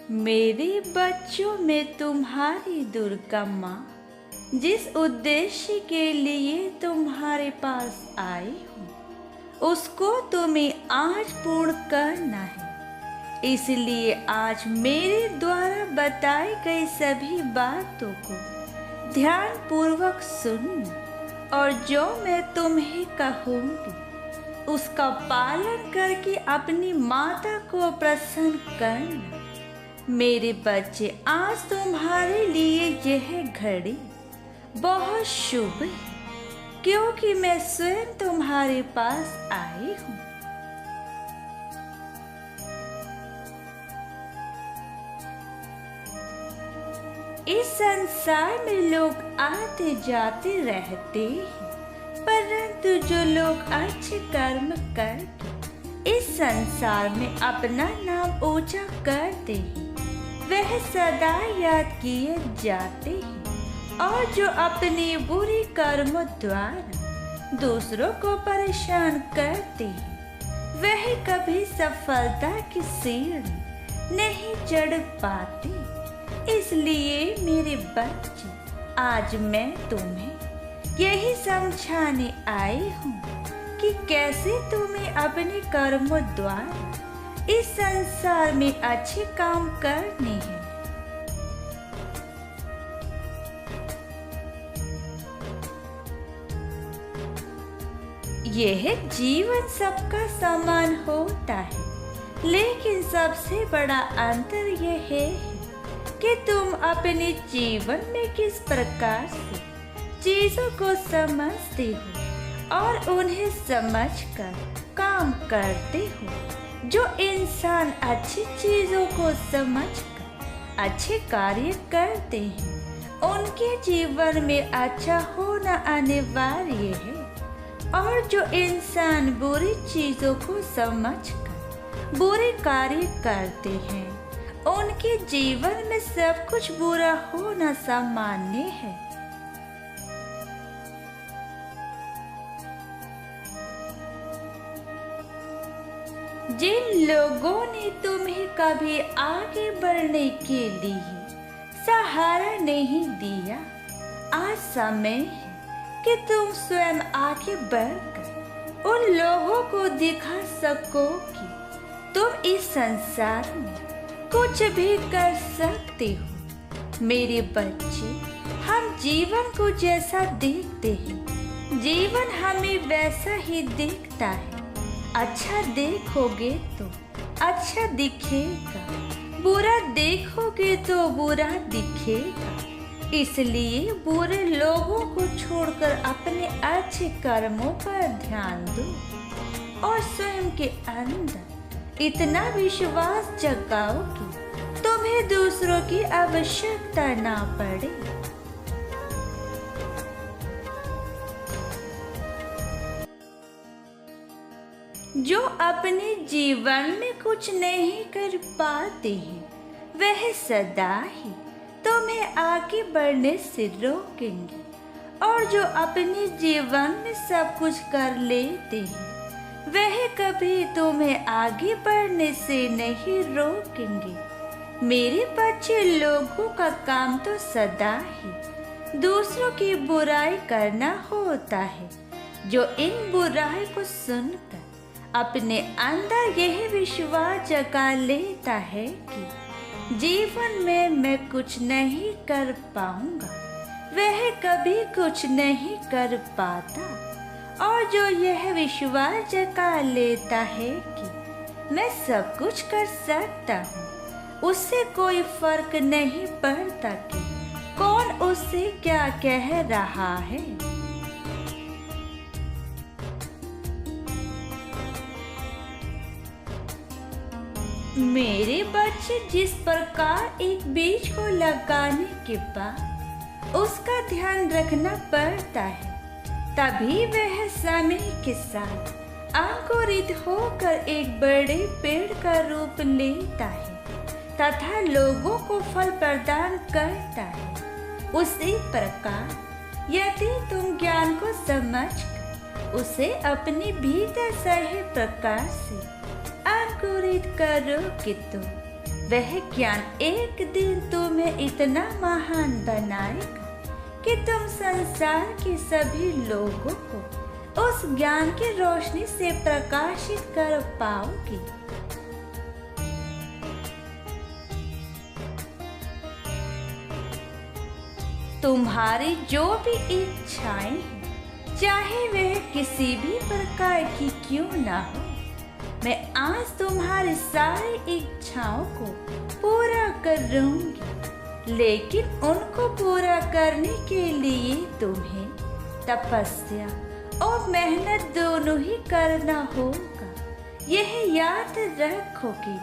मेरे बच्चों में तुम्हारी दुर्गा माँ, जिस उद्देश्य के लिए तुम्हारे पास आई हूँ, उसको तुम्हें आज पूर्ण करना है। इसलिए आज मेरे द्वारा बताई गई सभी बातों को ध्यान पूर्वक सुनना और जो मैं तुम्हें कहूँगी उसका पालन करके अपनी माता को प्रसन्न करना। मेरे बच्चे, आज तुम्हारे लिए यह घड़ी बहुत शुभ है, क्योंकि मैं स्वयं तुम्हारे पास आई हूँ। इस संसार में लोग आते जाते रहते हैं, परंतु जो लोग अच्छे कर्म करके इस संसार में अपना नाम ऊंचा करते हैं, वह सदा याद किए जाते हैं। और जो अपने बुरे कर्मों द्वारा दूसरों को परेशान करते हैं, वह कभी सफलता की सीढ़ी नहीं चढ़ पाते। इसलिए मेरे बच्चे, आज मैं तुम्हें यही समझाने आई हूँ कि कैसे तुम्हें अपने कर्मों द्वारा इस संसार में अच्छे काम करने हैं। यह जीवन सबका समान होता है, लेकिन सबसे बड़ा अंतर यह है कि तुम अपने जीवन में किस प्रकार से चीजों को समझते हो और उन्हें समझकर काम करते हो। जो इंसान अच्छी चीजों को समझकर अच्छे कार्य करते हैं, उनके जीवन में अच्छा होना अनिवार्य है। और जो इंसान बुरी चीजों को समझकर बुरे कार्य करते हैं, उनके जीवन में सब कुछ बुरा होना सामान्य है। जिन लोगों ने तुम्हें कभी आगे बढ़ने के लिए सहारा नहीं दिया, आज समय है कि तुम स्वयं आगे बढ़कर उन लोगों को दिखा सको कि तुम इस संसार में कुछ भी कर सकते हो। मेरे बच्चे, हम जीवन को जैसा देखते हैं, जीवन हमें वैसा ही दिखता है। अच्छा देखोगे तो अच्छा दिखेगा, बुरा देखोगे तो बुरा दिखेगा। इसलिए बुरे लोगों को छोड़कर अपने अच्छे कर्मों पर ध्यान दो और स्वयं के अंदर इतना विश्वास जगाओ कि तुम्हें दूसरों की आवश्यकता ना पड़े। जो अपने जीवन में कुछ नहीं कर पाते हैं, वह सदा ही तुम्हें आगे बढ़ने से रोकेंगे। और जो अपने जीवन में सब कुछ कर लेते हैं, वह कभी तुम्हें आगे बढ़ने से नहीं रोकेंगे। मेरे बच्चे, लोगों का काम तो सदा ही दूसरों की बुराई करना होता है। जो इन बुराई को सुनकर अपने अंदर यह विश्वास जगा लेता है कि जीवन में मैं कुछ नहीं कर पाऊंगा, वह कभी कुछ नहीं कर पाता। और जो यह विश्वास जगा लेता है कि मैं सब कुछ कर सकता हूँ, उससे कोई फर्क नहीं पड़ता कि कौन उससे क्या कह रहा है। मेरे बच्चे, जिस प्रकार एक बीज को लगाने के बाद उसका ध्यान रखना पड़ता है, तभी वह समय के साथ अंकुरित होकर एक बड़े पेड़ का रूप लेता है तथा लोगों को फल प्रदान करता है। उसी प्रकार यदि तुम ज्ञान को समझकर उसे अपने भीतर सही प्रकार से अंकुरित करोगे तो वह ज्ञान एक दिन तुम्हें इतना महान बनाएगा कि तुम संसार के सभी लोगों को उस ज्ञान की रोशनी से प्रकाशित कर पाओगे। तुम्हारी जो भी इच्छाएं हैं, चाहे वह किसी भी प्रकार की क्यों ना हो, मैं आज तुम्हारी सारी इच्छाओं को पूरा करूंगी। लेकिन उनको पूरा करने के लिए तुम्हें तपस्या और मेहनत दोनों ही करना होगा। यह याद रखो कि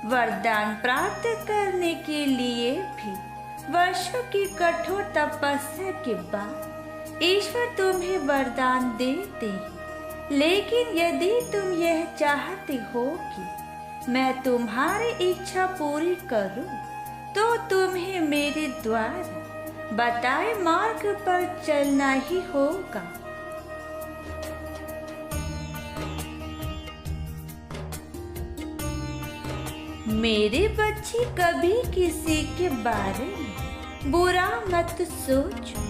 वरदान प्राप्त करने के लिए भी वर्षों की कठोर तपस्या के बाद ईश्वर तुम्हें वरदान देते हैं। लेकिन यदि तुम यह चाहते हो कि मैं तुम्हारी इच्छा पूरी करूं, तो तुम्हें मेरे द्वारा बताए मार्ग पर चलना ही होगा। मेरे बच्चे, कभी किसी के बारे में बुरा मत सोचो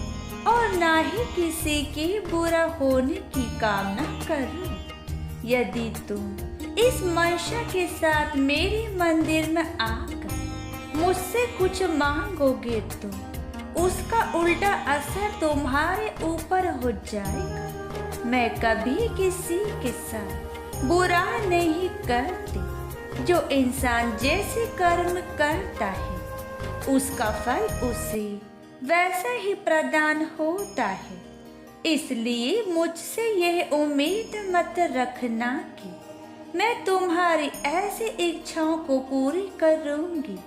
और ना ही किसी के बुरा होने की कामना करो। यदि तुम इस मंशा के साथ मेरे मंदिर में आकर मुझसे कुछ मांगोगे तो उसका उल्टा असर तुम्हारे ऊपर हो जाएगा। मैं कभी किसी के साथ बुरा नहीं करती। जो इंसान जैसे कर्म करता है उसका फल उसे वैसा ही प्रदान होता है। इसलिए मुझसे यह उम्मीद मत रखना कि मैं तुम्हारी ऐसी इच्छाओं को पूरी करूंगी।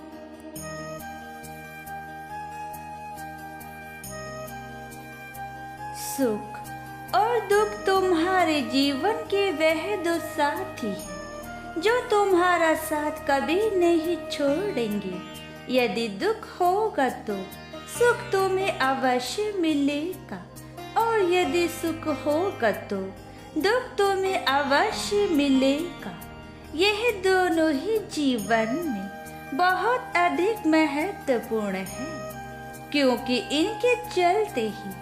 सुख और दुख तुम्हारे जीवन के वह दो साथी हैं जो तुम्हारा साथ कभी नहीं छोड़ेंगे। यदि दुख होगा तो सुख तुम्हें अवश्य मिलेगा, और यदि सुख होगा तो दुख तुम्हें अवश्य मिलेगा। यह दोनों ही जीवन में बहुत अधिक महत्वपूर्ण है, क्योंकि इनके चलते ही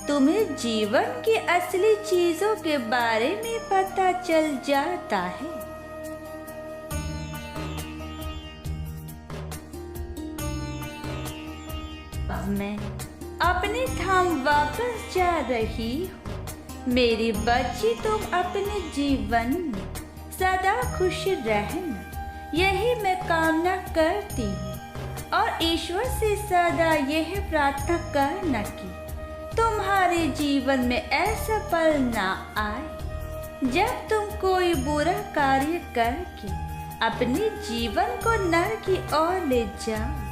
तुम्हें जीवन की असली चीजों के बारे में पता चल जाता है। अब मैं अपने धाम वापस जा रही हूँ। मेरी बच्ची, तुम अपने जीवन में सदा खुश रहना, यही मैं कामना करती हूँ। और ईश्वर से सदा यह प्रार्थना करना कि तुम्हारे जीवन में ऐसा पल ना आए जब तुम कोई बुरा कार्य करके अपने जीवन को नरक की ओर ले जाओ।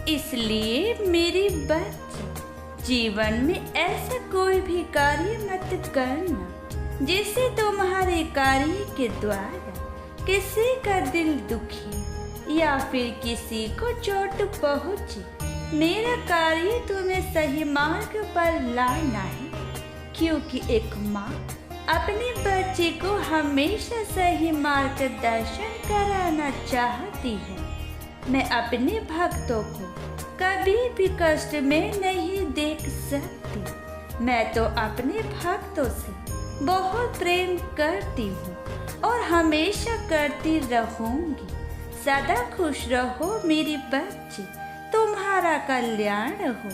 इसलिए मेरी बच्ची, जीवन में ऐसा कोई भी कार्य मत करना जिससे तुम्हारे कार्य के द्वारा किसी का दिल दुखी या फिर किसी को चोट पहुंचे। मेरा कार्य तुम्हें सही मार्ग पर लाना है, क्योंकि एक माँ अपने बच्चे को हमेशा सही मार्गदर्शन कराना चाहती है। मैं अपने भक्तों को कभी भी कष्ट में नहीं देख सकती। मैं तो अपने भक्तों से बहुत प्रेम करती हूँ और हमेशा करती रहूंगी। सदा खुश रहो मेरी बच्ची, तुम्हारा कल्याण हो।